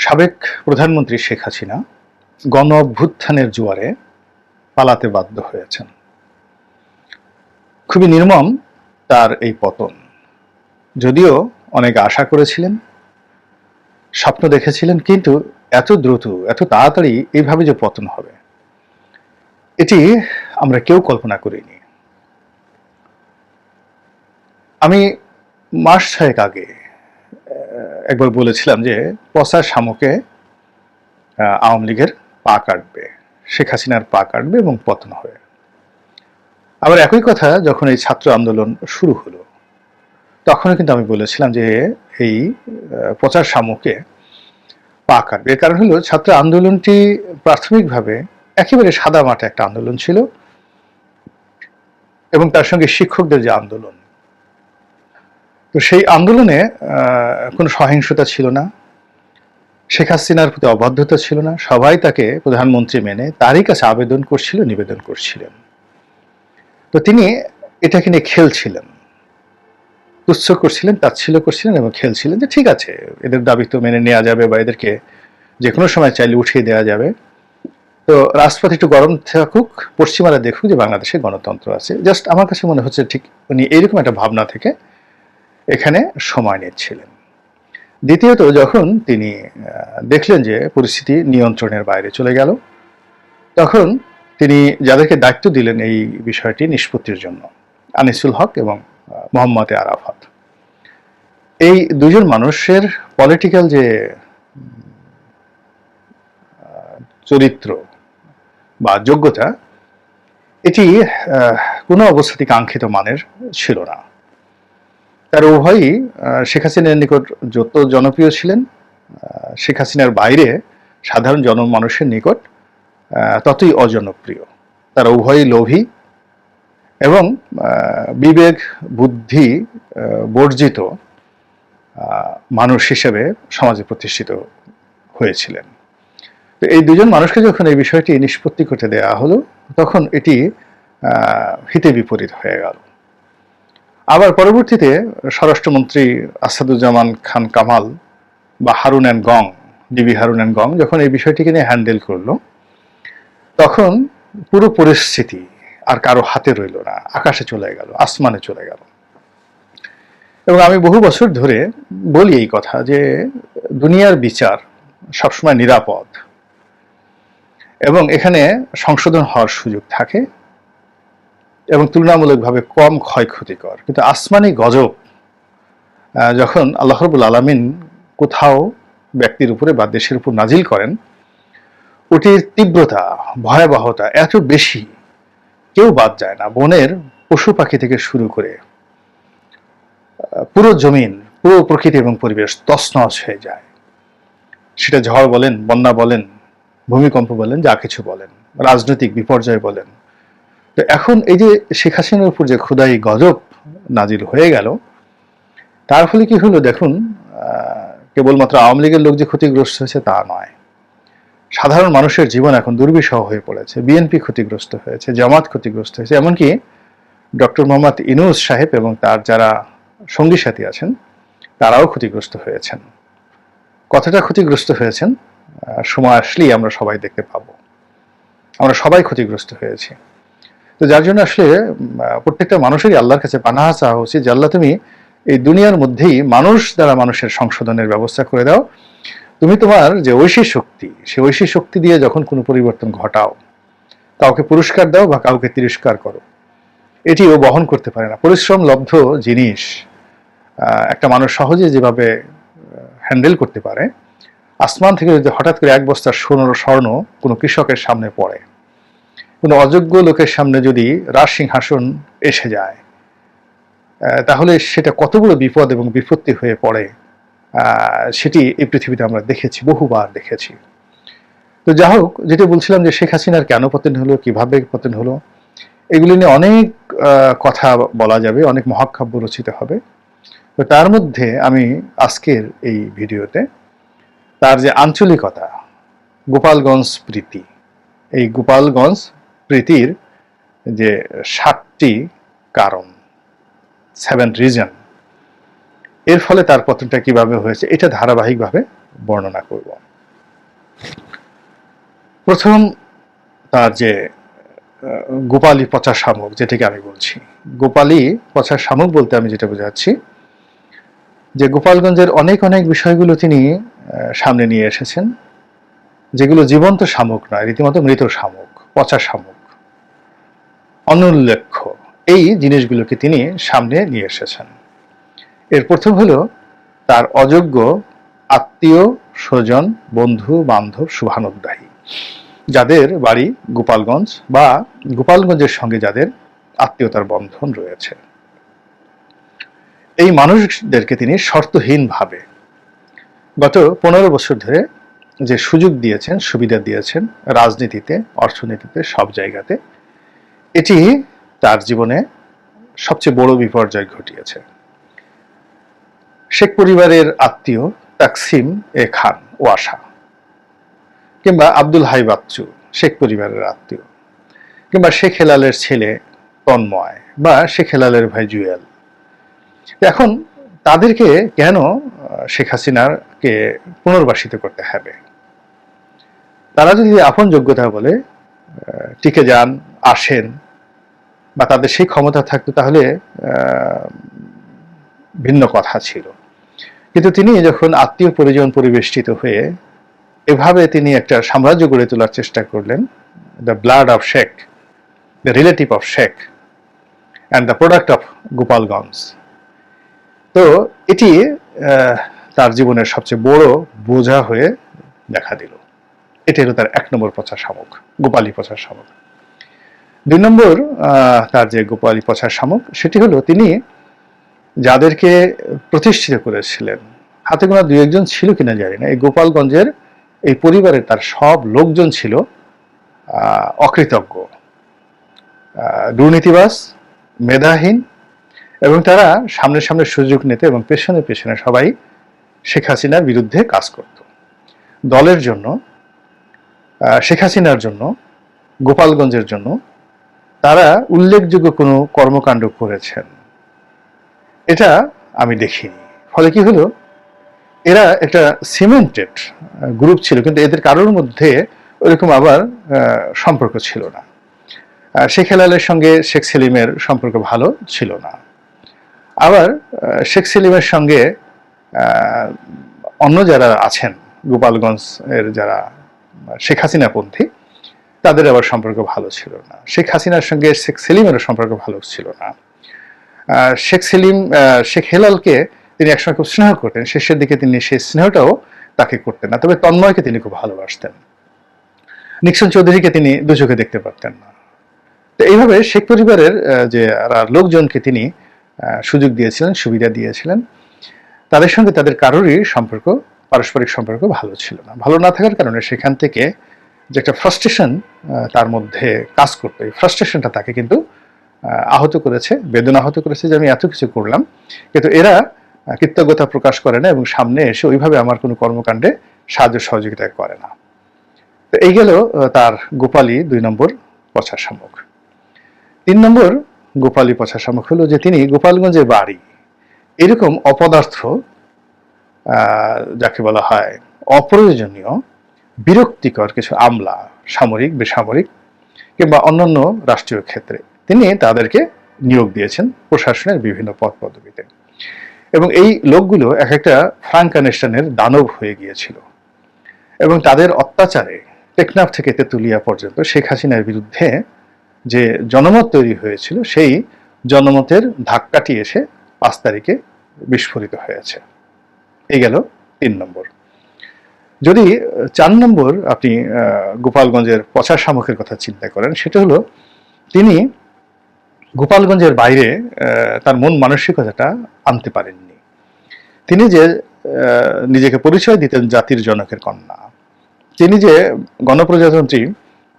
সাবেক প্রধানমন্ত্রী শেখ হাসিনা গণ অভ্যুত্থানের জোয়ারে পালাতে বাধ্য হয়েছেন। খুবই নির্মম তার এই পতন। যদিও অনেক আশা করেছিলেন, স্বপ্ন দেখেছিলেন, কিন্তু এত দ্রুত, এত তাড়াতাড়ি এইভাবে যে পতন হবে, এটি আমরা কেউ কল্পনা করিনি। আমি মাস 6 আগে একবার বলেছিলাম যে পচা শামুকে আওয়ামী লীগের পা কাটবে, শেখ হাসিনার পা কাটবে এবং পতন হবে। আবার একই কথা যখন এই ছাত্র আন্দোলন শুরু হলো, তখনও কিন্তু আমি বলেছিলাম যে এই পচা শামুকে পা কাটবে। এর কারণ হলো ছাত্র আন্দোলনটি প্রাথমিকভাবে একেবারে সাদা মাটা একটা আন্দোলন ছিল, এবং তার সঙ্গে শিক্ষকদের যে আন্দোলন, তো সেই আন্দোলনে কোনো সহিংসতা ছিল না, শেখ হাসিনার প্রতি অবাধ্যতা ছিল না। সবাই তাকে প্রধানমন্ত্রী মেনে তারই কাছে আবেদন করছিল, নিবেদন করছিলেন। তো তিনি এটাকে নিয়ে খেলছিলেন, তুচ্ছ করছিলেন, তাচ্ছিল্য করছিলেন এবং খেলছিলেন যে ঠিক আছে, এদের দাবি তো মেনে নেওয়া যাবে বা এদেরকে যে কোনো সময় চাইলে উঠিয়ে দেওয়া যাবে। তো রাজপথ একটু গরম থাকুক, পশ্চিমারা দেখুক যে বাংলাদেশে গণতন্ত্র আছে। জাস্ট আমার কাছে মনে হচ্ছে ঠিক উনি এইরকম একটা ভাবনা থেকে এখানে সময় নিচ্ছিলেন। দ্বিতীয়ত, যখন তিনি দেখলেন যে পরিস্থিতি নিয়ন্ত্রণের বাইরে চলে গেল, তখন তিনি যাদেরকে দায়িত্ব দিলেন এই বিষয়টি নিষ্পত্তির জন্য, আনিসুল হক এবং মোহাম্মদ আরাফাত, এই দুজন মানুষের পলিটিক্যাল যে চরিত্র বা যোগ্যতা, এটি কোনো অবস্থাতেই কাঙ্ক্ষিত মানের ছিল না। তারা উভয়ই শেখ হাসিনার নিকট যত জনপ্রিয় ছিলেন, শেখ হাসিনার বাইরে সাধারণ জনমানুষের নিকট ততই অজনপ্রিয়। তারা উভয়ই লোভী এবং বিবেক বুদ্ধি বর্জিত মানুষ হিসেবে সমাজে প্রতিষ্ঠিত হয়েছিলেন। তো এই দুজন মানুষকে যখন এই বিষয়টি নিষ্পত্তি করতে দেওয়া হলো, তখন এটি হিতে বিপরীত হয়ে গেল। আবার পরবর্তীতে স্বরাষ্ট্রমন্ত্রী আসাদুজ্জামান খান কামাল বা হারুন অ্যান্ড গং, ডিবি হারুন অ্যান্ড গং, যখন এই বিষয়টিকে নিয়ে হ্যান্ডেল করলো, তখন পুরো পরিস্থিতি আর কারো হাতে রইল না, আকাশে চলে গেল, আসমানে চলে গেল। এবং আমি বহু বছর ধরে বলি এই কথা যে দুনিয়ার বিচার সবসময় নিরাপদ এবং এখানে সংশোধন হওয়ার সুযোগ থাকে এবং তুলনামূলকভাবে কম ক্ষয়ক্ষতিকর। কিন্তু আসমানি গজব যখন আল্লাহ রাব্বুল আলামিন কোথাও ব্যক্তির উপরে বা দেশের উপর নাজিল করেন, ওটির তীব্রতা, ভয়াবহতা এত বেশি, কেউ বাদ যায় না। বনের পশু পাখি থেকে শুরু করে পুরো জমিন, পুরো প্রকৃতি এবং পরিবেশ তছনছ হয়ে যায়। সেটা ঝড় বলেন, বন্যা বলেন, ভূমিকম্প বলেন, যা কিছু বলেন, রাজনৈতিক বিপর্যয় বলেন। তো এখন এই যে শেখ হাসিনার উপর যে খোদাই গজব নাজিল হয়ে গেল, তার ফলে কি হলো দেখুন, কেবলমাত্র আওয়ামী লীগের লোক যে ক্ষতিগ্রস্ত হয়েছে তা নয়, সাধারণ মানুষের জীবন এখন দুর্বিষহ হয়ে পড়েছে। বিএনপি ক্ষতিগ্রস্ত হয়েছে, জামাত ক্ষতিগ্রস্ত হয়েছে, এমনকি ডক্টর মোহাম্মদ ইউনূস সাহেব এবং তার যারা সঙ্গী সাথী আছেন তারাও ক্ষতিগ্রস্ত হয়েছেন। কতটা ক্ষতিগ্রস্ত হয়েছেন সময় আসলেই আমরা সবাই দেখতে পাবো। আমরা সবাই ক্ষতিগ্রস্ত হয়েছি। তো যার জন্য আসলে প্রত্যেকটা মানুষেরই আল্লাহর কাছে পানাহা চাওয়া উচিত যে আল্লাহ, তুমি এই দুনিয়ার মধ্যেই মানুষ দ্বারা মানুষের সংশোধনের ব্যবস্থা করে দাও। তুমি তোমার যে ঐশী শক্তি, সেই ঐশী শক্তি দিয়ে যখন কোনো পরিবর্তন ঘটাও, কাউকে পুরস্কার দাও বা কাউকে তিরস্কার করো, এটিও বহন করতে পারে না। পরিশ্রম লব্ধ জিনিস একটা মানুষ সহজে যেভাবে হ্যান্ডেল করতে পারে, আসমান থেকে যদি হঠাৎ করে এক বস্তা স্বর্ণ কোনো কৃষকের সামনে পড়ে, কোনো অযোগ্য লোকের সামনে যদি রাজ সিংহাসন এসে যায়, তাহলে সেটা কত বড় বিপদ এবং বিপত্তি হয়ে পড়ে, সেটি এই পৃথিবীতে আমরা দেখেছি, বহুবার দেখেছি। তো যা হোক, যেটা বলছিলাম যে শেখ হাসিনার কেন পতন হলো, কিভাবে পতন হলো, এগুলি নিয়ে অনেক কথা বলা যাবে, অনেক মহাকাব্য রচিত হবে। তো তার মধ্যে আমি আজকের এই ভিডিওতে তার যে আঞ্চলিকতা, গোপালগঞ্জ প্রীতি, এই গোপালগঞ্জ প্রীতির যে 7টি কারণ, 7 রিজন, এর ফলে তার পতনটা কিভাবে হয়েছে, এটা ধারাবাহিকভাবে বর্ণনা করব। প্রথম তার যে গোপালী পচা শামুক, যেটাকে আমি বলছি, গোপালী পচা শামুক বলতে আমি যেটা বোঝাচ্ছি যে গোপালগঞ্জের অনেক অনেক বিষয়গুলো তিনি সামনে নিয়ে এসেছেন, যেগুলো জীবন্ত শামুক নয়, রীতিমতো মৃত শামুক, পচা শামুক, অনুল্লেখ্য এই জিনিসগুলোকে তিনি সামনে নিয়ে এসেছেন। এর প্রথম হলো তার অযোগ্য আত্মীয় স্বজন, বন্ধু বান্ধব, শুভানুধ্যায়ী, যাদের বাড়ি গোপালগঞ্জ বা গোপালগঞ্জের সঙ্গে যাদের আত্মীয়তার বন্ধন রয়েছে, এই মানুষদেরকে তিনি শর্তহীনভাবে গত 15 বছর ধরে যে সুযোগ দিয়েছেন, সুবিধা দিয়েছেন, রাজনীতিতে, অর্থনীতিতে, সব জায়গাতে, এটি তার জীবনে সবচেয়ে বড় বিপর্যয় ঘটিয়েছে। শেখ পরিবারের আত্মীয় তাকসিম এ খান ওয়াসা, কিংবা আব্দুল হাই বাচ্চু শেখ পরিবারের আত্মীয়, কিংবা শেখ হেলালের ছেলে তন্ময় বা শেখ হেলালের ভাই জুয়েল, এখন তাদেরকে কেন শেখ হাসিনাকে পুনর্বাসিত করতে হবে? তারা যদি আপন যোগ্যতা বলে টিকে যান, আসেন, বা তাদের সেই ক্ষমতা থাকতো, তাহলে ভিন্ন কথা ছিল। কিন্তু তিনি যখন আত্মীয় পরিজন পরিবেষ্টিত হয়ে এভাবে তিনি একটা সাম্রাজ্য গড়ে তোলার চেষ্টা করলেন, the blood of Sheikh, the relative of Sheikh and the product of Gopalganj, তো এটি তার জীবনের সবচেয়ে বড় বোঝা হয়ে দেখা দিল। এটি হলো তার 1 নম্বর পচা শামুক, গোপালী পচা শামুক। 2 নম্বর তার যে গোপালী পচা শামুক, সেটি হলো তিনি যাদেরকে প্রতিষ্ঠিত করেছিলেন, হাতে গোনা 2-1 জন ছিল কিনা জানি না, এই গোপালগঞ্জের এই পরিবারের তার সব লোকজন ছিল অকৃতজ্ঞ, দুর্নীতিবাজ, মেধাহীন, এবং তারা সামনে সামনে সুযোগ নিতে এবং পেছনে পেছনে সবাই শেখ হাসিনার বিরুদ্ধে কাজ করত। দলের জন্য, শেখ হাসিনার জন্য, গোপালগঞ্জের জন্য তারা উল্লেখযোগ্য কোনো কর্মকাণ্ড করেছেন এটা আমি দেখিনি। ফলে কি হলো, এরা একটা সিমেন্টেড গ্রুপ ছিল, কিন্তু এদের কারোর মধ্যে ওরকম আবার সম্পর্ক ছিল না। শেখ হেলালের সঙ্গে শেখ সেলিমের সম্পর্ক ভালো ছিল না, আবার শেখ সেলিমের সঙ্গে অন্য যারা আছেন গোপালগঞ্জের যারা শেখ হাসিনা পন্থী, তাদের আবার সম্পর্ক ভালো ছিল না। শেখ হাসিনার সঙ্গে শেখ সেলিমেরও সম্পর্ক ভালো ছিল না। শেখ সেলিম শেখ হেলালকে তিনি একসময় খুব স্নেহ করতেন, শেষের দিকে তিনি সেই স্নেহটাও তাকে করতেন না। তবে তন্ময়কে তিনি খুব ভালোবাসতেন, নিক্সন চৌধুরীকে তিনি দু চোখে দেখতে পারতেন না। তো এইভাবে শেখ পরিবারের যে লোকজনকে তিনি সুযোগ দিয়েছিলেন, সুবিধা দিয়েছিলেন, তাদের সঙ্গে তাদের কারোরই সম্পর্ক, পারস্পরিক সম্পর্ক ভালো ছিল না। ভালো না থাকার কারণে সেখান থেকে যে একটা ফ্রাস্ট্রেশন তার মধ্যে কাজ করতো, এই ফ্রাস্ট্রেশনটা তাকে কিন্তু আহত করেছে, বেদনা আহত করেছে যে আমি এত কিছু করলাম, কিন্তু এরা কৃতজ্ঞতা প্রকাশ করে না এবং সামনে এসে ওইভাবে আমার কোনো কর্মকাণ্ডে সাহায্য সহযোগিতা করে না। তো এই গেল তার গোপালী 2 নম্বর পচা শামুক। 3 নম্বর গোপালী পচা শামুক হলো যে তিনি গোপালগঞ্জে বাড়ি এরকম অপদার্থ, যাকে বলা হয় অপ্রয়োজনীয়, বিরক্তিকর কিছু আমলা, সামরিক, বেসামরিক কিংবা অন্যান্য রাষ্ট্রীয় ক্ষেত্রে তিনি তাদেরকে নিয়োগ দিয়েছেন প্রশাসনের বিভিন্ন পদ পদবিতে, এবং এই লোকগুলো এক একটা ফ্রাঙ্কানেস্টানের দানব হয়ে গিয়েছিল এবং তাদের অত্যাচারে টেকনাফ থেকে তেতুলিয়া পর্যন্ত শেখ হাসিনার বিরুদ্ধে যে জনমত তৈরি হয়েছিল, সেই জনমতের ধাক্কাটি এসে 5 তারিখে বিস্ফোরিত হয়েছে। এই গেল 3 নম্বর। যদি 4 নম্বর আপনি গোপালগঞ্জের পচা শামুকের কথা চিন্তা করেন, সেটা হলো তিনি গোপালগঞ্জের বাইরে তার মন মানসিকতাটা আনতে পারেননি। তিনি যে নিজেকে পরিচয় দিতেন জাতির জনকের কন্যা, তিনি যে গণপ্রজাতন্ত্রী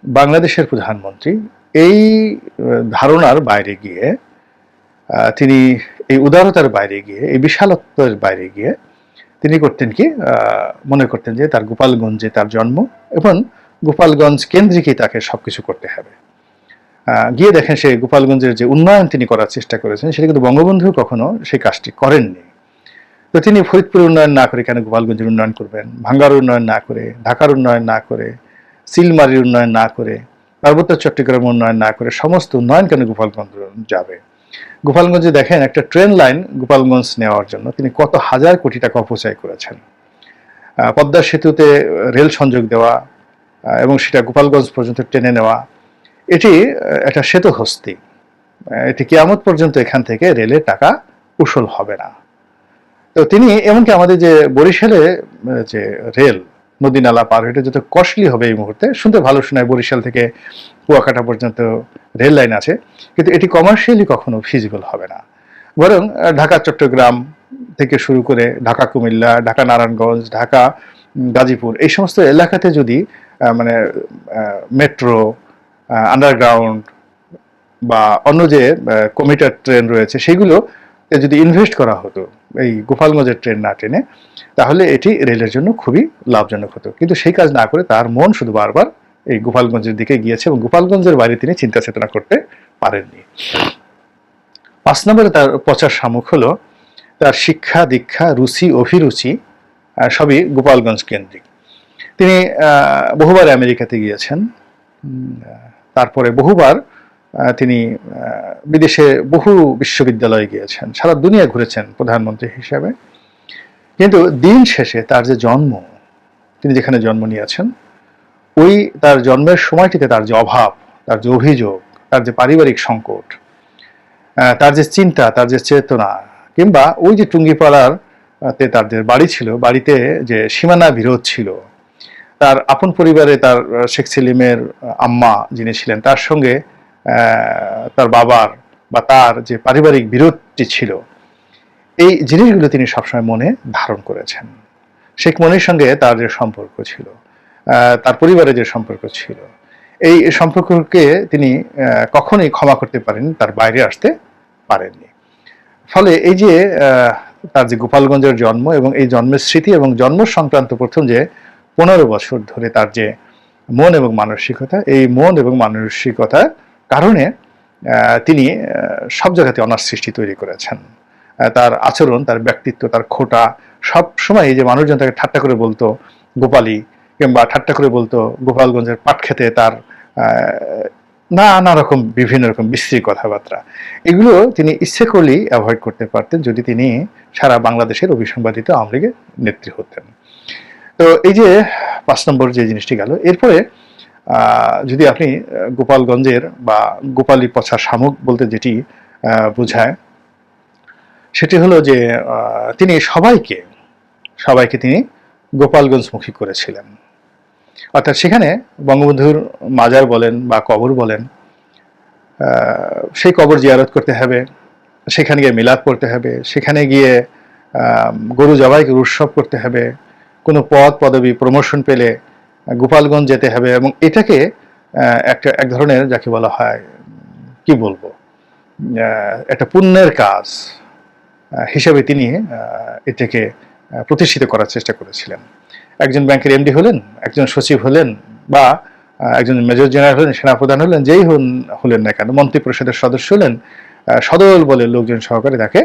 বাংলাদেশের প্রধানমন্ত্রী, এই ধারণার বাইরে গিয়ে তিনি, এই উদারতার বাইরে গিয়ে, এই বিশালত্বের বাইরে গিয়ে তিনি করতেন কি, মনে করতেন যে তার গোপালগঞ্জে তার জন্ম এবং গোপালগঞ্জ কেন্দ্রিকই তাকে সবকিছু করতে হবে। গিয়ে দেখেন সে গোপালগঞ্জের যে উন্নয়ন তিনি করার চেষ্টা করেছেন, সেটা কিন্তু বঙ্গবন্ধু কখনো সেই কাজটি করেননি। তো তিনি ফরিদপুর উন্নয়ন না করে কেন গোপালগঞ্জের উন্নয়ন করবেন, ভাঙ্গার উন্নয়ন না করে, ঢাকার উন্নয়ন না করে, সিলমারির উন্নয়ন না করে, পার্বত্য চট্টগ্রাম উন্নয়ন না করে সমস্ত উন্নয়ন কেন গোপালগঞ্জ যাবে? গোপালগঞ্জে দেখেন একটা ট্রেন লাইন গোপালগঞ্জ নেওয়ার জন্য তিনি কত হাজার কোটি টাকা অপচয় করেছেন। পদ্মা সেতুতে রেল সংযোগ দেওয়া এবং সেটা গোপালগঞ্জ পর্যন্ত টেনে নেওয়া, এটি একটা সেতুহস্তি। এটি কিয়ামত পর্যন্ত এখান থেকে রেলের টাকা উসুল হবে না। তো তিনি এমনকি আমাদের যে বরিশালে যে রেল নদী নালা পার হয়ে যত কস্টলি হবে এই মুহূর্তে, শুনতে ভালো শোনায় বরিশাল থেকে কুয়াকাটা পর্যন্ত রেল লাইন আছে, কিন্তু এটি কমার্শিয়ালি কখনো ফিজিবল হবে না। বরং ঢাকা চট্টগ্রাম থেকে শুরু করে ঢাকা কুমিল্লা, ঢাকা নারায়ণগঞ্জ, ঢাকা গাজীপুর, এই সমস্ত এলাকাতে যদি মানে মেট্রো, আন্ডারগ্রাউন্ড বা অন্য যে কমিটার ট্রেন রয়েছে সেগুলো যদি ইনভেস্ট করা হতো এই গোপালগঞ্জের ট্রেন না টেনে, তাহলে এটি রেলের জন্য খুবই লাভজনক হতো। কিন্তু সেই কাজ না করে তার মন শুধু বারবার এই গোপালগঞ্জের দিকে গিয়েছে এবং গোপালগঞ্জের বাইরে তিনি চিন্তা চেতনা করতে পারেননি। 5 নম্বরে তার পচার শামুক হলো তার শিক্ষা দীক্ষা, রুচি অভিরুচি সবই গোপালগঞ্জ কেন্দ্রিক। তিনি বহুবার আমেরিকাতে গিয়েছেন, তারপরে বহুবার তিনি বিদেশে বহু বিশ্ববিদ্যালয়ে গিয়েছেন, সারা দুনিয়া ঘুরেছেন প্রধানমন্ত্রী হিসেবে। কিন্তু দিন শেষে তার যে জন্ম, তিনি যেখানে জন্ম নিয়েছেন, ওই তার জন্মের সময়টিতে তার যে অভাব, তার যে অভিযোগ, তার যে পারিবারিক সংকট, তার যে চিন্তা, তার যে চেতনা, কিংবা ওই যে টুঙ্গিপাড়ার তাদের বাড়ি ছিল, বাড়িতে যে সীমানা বিরোধ ছিল, তার আপন পরিবারে তার শেখ সেলিমের আম্মা যিনি ছিলেন তার সঙ্গে তার বাবার বা তার যে পারিবারিক বিরোধটি ছিল, এই জিনিসগুলো তিনি সবসময় মনে ধারণ করেছেন। শেখ মনির সঙ্গে তার যে সম্পর্ক ছিল, তার পরিবারের যে সম্পর্ক ছিল, এই সম্পর্ককে তিনি কখনোই ক্ষমা করতে পারেননি, তার বাইরে আসতে পারেননি। ফলে এই যে তার যে গোপালগঞ্জের জন্ম এবং এই জন্মের স্মৃতি এবং জন্ম সংক্রান্ত প্রথম যে 15 বছর ধরে তার যে মন এবং মানসিকতা, এই মন এবং মানসিকতার কারণে তিনি সব জায়গাতে অনার সৃষ্টি তৈরি করেছেন। তার আচরণ, তার ব্যক্তিত্ব, তার খোটা, সব সময় এই যে মানুষজন তাকে ঠাট্টা করে বলতো গোপালী, কিংবা ঠাট্টা করে বলতো গোপালগঞ্জের পাট খেতে তার নানা রকম বিভিন্ন রকম বিশ্রী কথাবার্তা, এগুলো তিনি ইচ্ছে করলেই অ্যাভয়েড করতে পারতেন যদি তিনি সারা বাংলাদেশের অভিসংবাদিত আওয়ামী লীগের নেত্রী হতেন। তো এই যে 5 নম্বর যে জিনিসটি গেল, এরপরে যদি আপনি গোপালগঞ্জের বা গোপালী পছা শামুক বলতে যেটি বোঝায়, সেটি হলো যে তিনি সবাইকে তিনি গোপালগঞ্জমুখী করেছিলেন। অর্থাৎ সেখানে বঙ্গবন্ধুর মাজার বলেন বা কবর বলেন, সেই কবর জিয়ারত করতে হবে, সেখানে গিয়ে মিলাদ পড়তে হবে, সেখানে গিয়ে গরু জবাইকে উৎসব করতে হবে, কোনো পদ পদবি প্রমোশন পেলে গোপালগঞ্জ যেতে হবে, এবং এটাকে এক ধরনের যাকে বলা হয় কি বলবো একটা পুণ্যের কাজ হিসেবে তিনি এটাকে প্রতিষ্ঠিত করার চেষ্টা করেছিলেন। একজন ব্যাংকের এমডি হলেন, একজন সচিব হলেন, বা একজন মেজর জেনারেল হলেন, সেনাপ্রধান হলেন, যেই হলেন না কেন, মন্ত্রী পরিষদের সদস্য হলেন, সদল বলে লোকজন সহকারে তাকে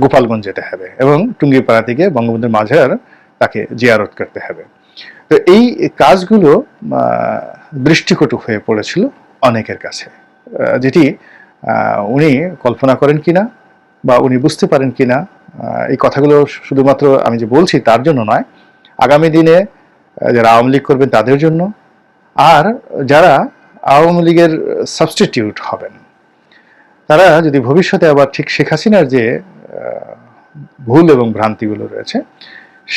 গোপালগঞ্জ যেতে হবে এবং টুঙ্গিপাড়া থেকে বঙ্গবন্ধুর মাজার তাকে জিয়ারত করতে হবে। তো এই কাজগুলো দৃষ্টিকটু হয়ে পড়েছিল অনেকের কাছে, যেটি উনি কল্পনা করেন কিনা বা উনি বুঝতে পারেন কিনা, এই কথাগুলো শুধুমাত্র আমি যে বলছি তার জন্য নয়, আগামী দিনে যারা আওয়ামী লীগ করবেন তাদের জন্য, আর যারা আওয়ামী লীগের সাবস্টিটিউট হবেন তারা যদি ভবিষ্যতে আবার ঠিক শেখ হাসিনার যে ভুল এবং ভ্রান্তিগুলো রয়েছে,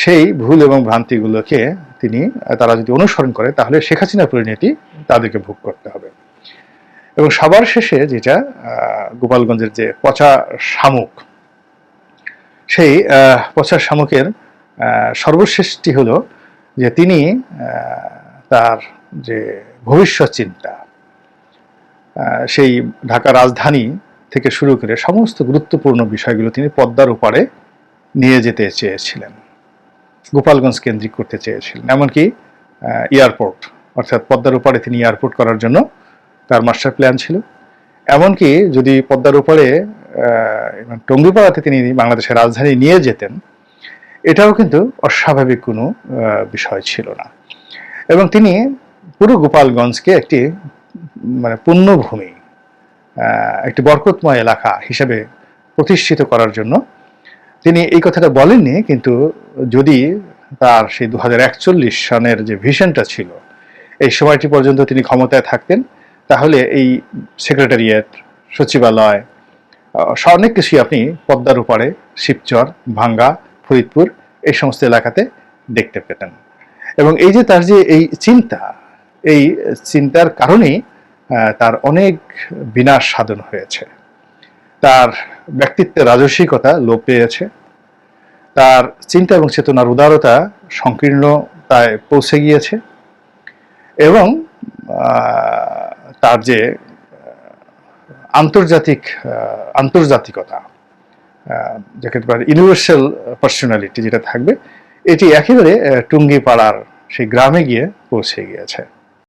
সেই ভুল এবং ভ্রান্তিগুলোকে তারা যদি অনুসরণ করে, তাহলে শেখ হাসিনার পরিণতি তাদেরকে ভোগ করতে হবে। এবং সবার শেষে যেটা গোপালগঞ্জের যে পচা শামুক, সেই পচা শামুকের সর্বশেষটি হলো যে তিনি তার যে ভবিষ্যৎ চিন্তা, সেই ঢাকা রাজধানী থেকে শুরু করে সমস্ত গুরুত্বপূর্ণ বিষয়গুলো তিনি পদ্মার ওপারে নিয়ে যেতে চেয়েছিলেন, গোপালগঞ্জ কেন্দ্রিক করতে চেয়েছিলেন। এমনকি এয়ারপোর্ট, অর্থাৎ পদ্মার ওপারে তিনি এয়ারপোর্ট করার জন্য তার মাস্টার প্ল্যান ছিল। এমনকি যদি পদ্মার ওপারে টঙ্গিপাড়াতে তিনি বাংলাদেশের রাজধানী নিয়ে যেতেন, এটাও কিন্তু অস্বাভাবিক কোনো বিষয় ছিল না। এবং তিনি পুরো গোপালগঞ্জকে একটি মানে পুণ্যভূমি, একটি বরকতময় এলাকা হিসেবে প্রতিষ্ঠিত করার জন্য তিনি এই কথাটা বলেননি, কিন্তু যদি তার সেই 2041 সনের যে ভিশনটা ছিল এই সময়টি পর্যন্ত তিনি ক্ষমতায় থাকতেন, তাহলে এই সেক্রেটারিয়েট, সচিবালয়, অনেক কিছুই আপনি পদ্মার উপরে শিবচর, ভাঙ্গা, ফরিদপুর এই সমস্ত এলাকাতে দেখতে পেতেন। এবং এই যে তার যে এই চিন্তা, এই চিন্তার কারণেই তার অনেক বিনাশ সাধন হয়েছে। তার ব্যক্তিত্বের রাজস্বিকতা লোপ পেয়েছে, তার চিন্তা এবং চেতনার উদারতা সংকীর্ণতায় পৌঁছে গিয়েছে, এবং তার যে আন্তর্জাতিকতা, যাকে ইউনিভার্সাল পার্সোনালিটি যেটা থাকবে, এটি একেবারে টুঙ্গিপাড়ার সেই গ্রামে গিয়ে পৌঁছে গিয়েছে।